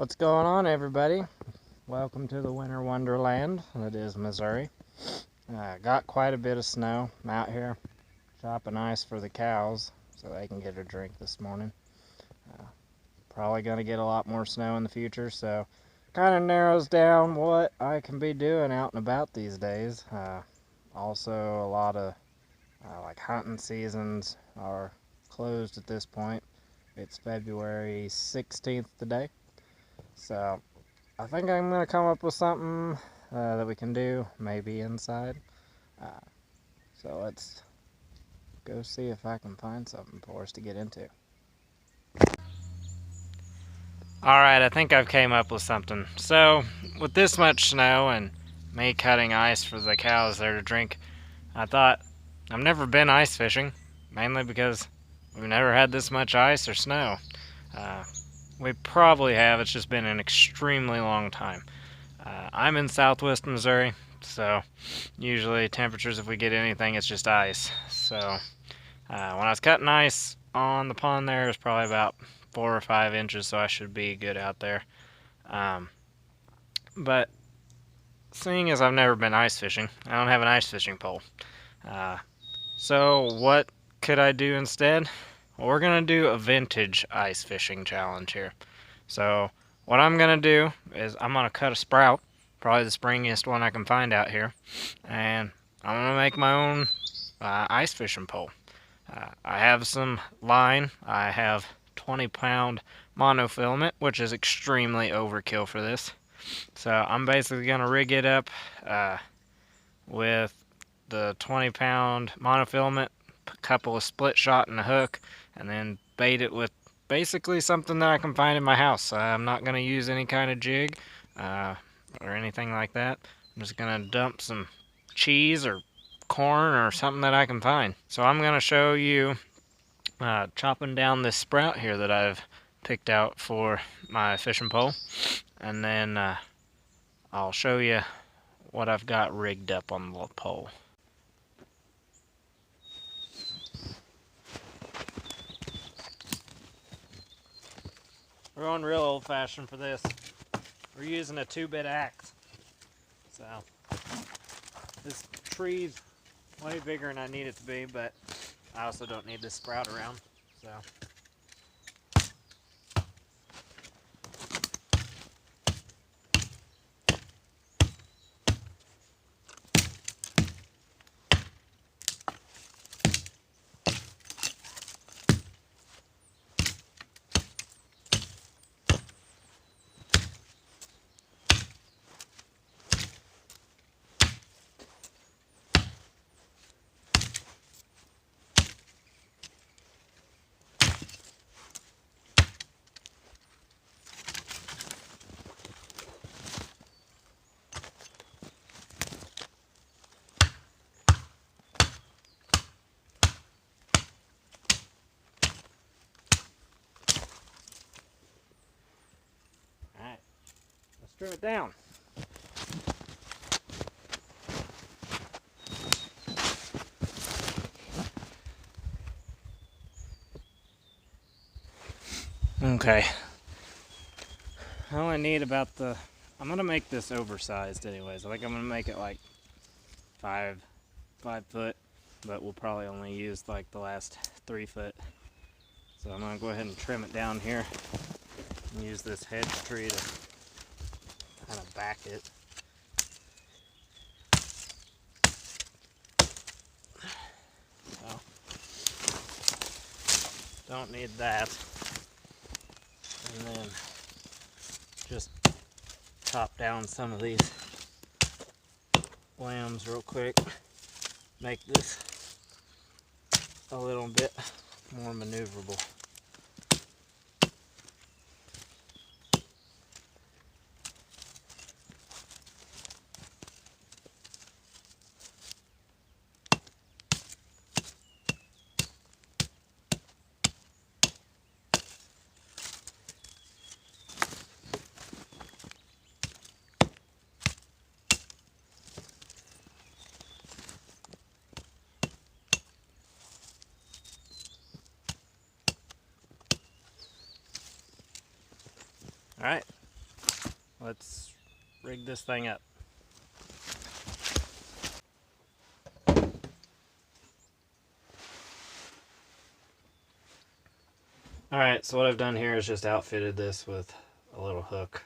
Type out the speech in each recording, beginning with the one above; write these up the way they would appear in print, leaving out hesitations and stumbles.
What's going on, everybody? Welcome to the winter wonderland that is Missouri. Got quite a bit of snow. I'm out here chopping ice for the cows so they can get a drink this morning. Probably going to get a lot more snow in the future, so kind of narrows down what I can be doing out and about these days. Also, a lot of like hunting seasons are closed at this point. It's February 16th today, so I think I'm going to come up with something that we can do, maybe inside. Uh, so let's go see if I can find something for us to get into. Alright, I think I've came up with something. So, with this much snow and me cutting ice for the cows there to drink, I thought, I've never been ice fishing, mainly because we've never had this much ice or snow. We probably have, it's just been an extremely long time. I'm in southwest Missouri, so usually temperatures, if we get anything, it's just ice. So when I was cutting ice on the pond there, it was probably about 4 or 5 inches, so I should be good out there. But seeing as I've never been ice fishing, I don't have an ice fishing pole. So what could I do instead? Well, we're going to do a vintage ice fishing challenge here. So what I'm going to do is I'm going to cut a sprout, probably the springiest one I can find out here, and I'm going to make my own ice fishing pole. I have some line. I have 20-pound monofilament, which is extremely overkill for this. So I'm basically going to rig it up with the 20-pound monofilament, a couple of split shot and a hook, and then bait it with basically something that I can find in my house. I'm not going to use any kind of jig or anything like that. I'm just going to dump some cheese or corn or something that I can find. So I'm going to show you chopping down this sprout here that I've picked out for my fishing pole, and then I'll show you what I've got rigged up on the pole. We're going real old-fashioned for this. We're using a 2-bit axe. So this tree's way bigger than I need it to be, but I also don't need this sprout around. So let's trim it down. Okay. I only need about I'm gonna make this oversized anyways. I think I'm gonna make it like 5 foot, but we'll probably only use like the last 3 foot. So I'm gonna go ahead and trim it down here and use this hedge tree to kind of back it. So, don't need that. And then just chop down some of these limbs real quick. Make this a little bit more maneuverable. Alright, let's rig this thing up. Alright, so what I've done here is just outfitted this with a little hook.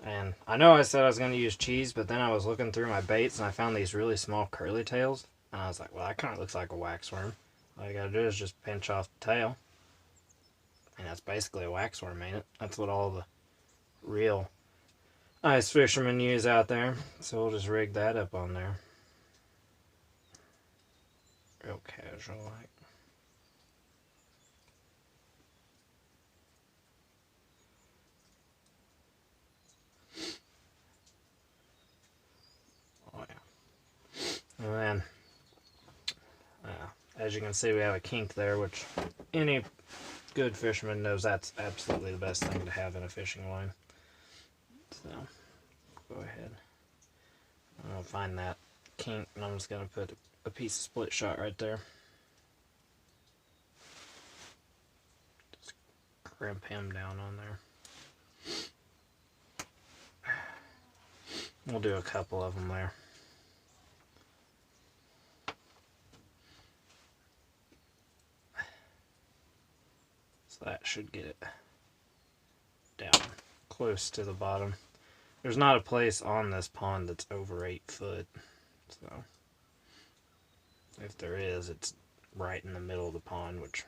And I know I said I was going to use cheese, but then I was looking through my baits and I found these really small curly tails. And I was like, well, that kind of looks like a waxworm. All you got to do is just pinch off the tail. And that's basically a waxworm, ain't it? That's what all the real ice fishermen use out there. So we'll just rig that up on there. Real casual like. Oh yeah. And then, as you can see, we have a kink there, which any good fisherman knows that's absolutely the best thing to have in a fishing line. So, go ahead. I'm going to find that kink, and I'm just going to put a piece of split shot right there. Just crimp him down on there. We'll do a couple of them there. So that should get it down close to the bottom. There's not a place on this pond that's over 8 foot. So if there is, it's right in the middle of the pond, which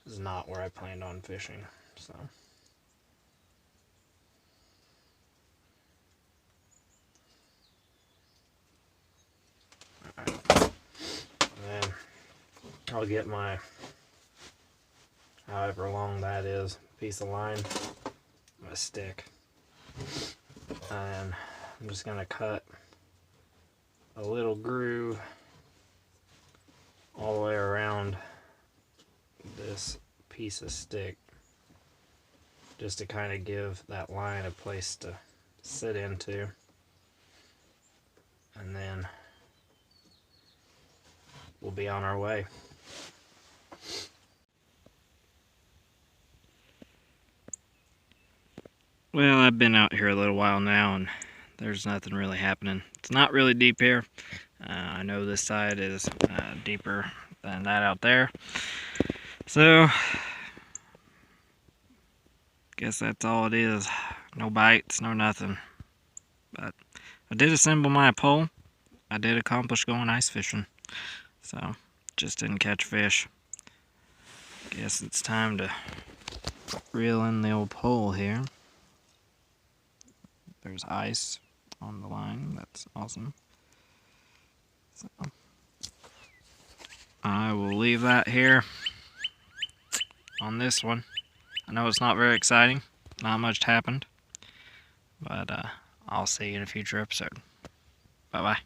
is not where I planned on fishing. So alright. And then I'll get my, however long that is, piece of line, my stick, and I'm just going to cut a little groove all the way around this piece of stick, just to kind of give that line a place to sit into, and then we'll be on our way. Well, I've been out here a little while now and there's nothing really happening. It's not really deep here. I know this side is deeper than that out there. So, guess that's all it is. No bites, no nothing. But I did assemble my pole. I did accomplish going ice fishing. So, just didn't catch fish. Guess it's time to reel in the old pole here. There's ice on the line. That's awesome. So I will leave that here on this one. I know it's not very exciting. Not much happened. But I'll see you in a future episode. Bye-bye.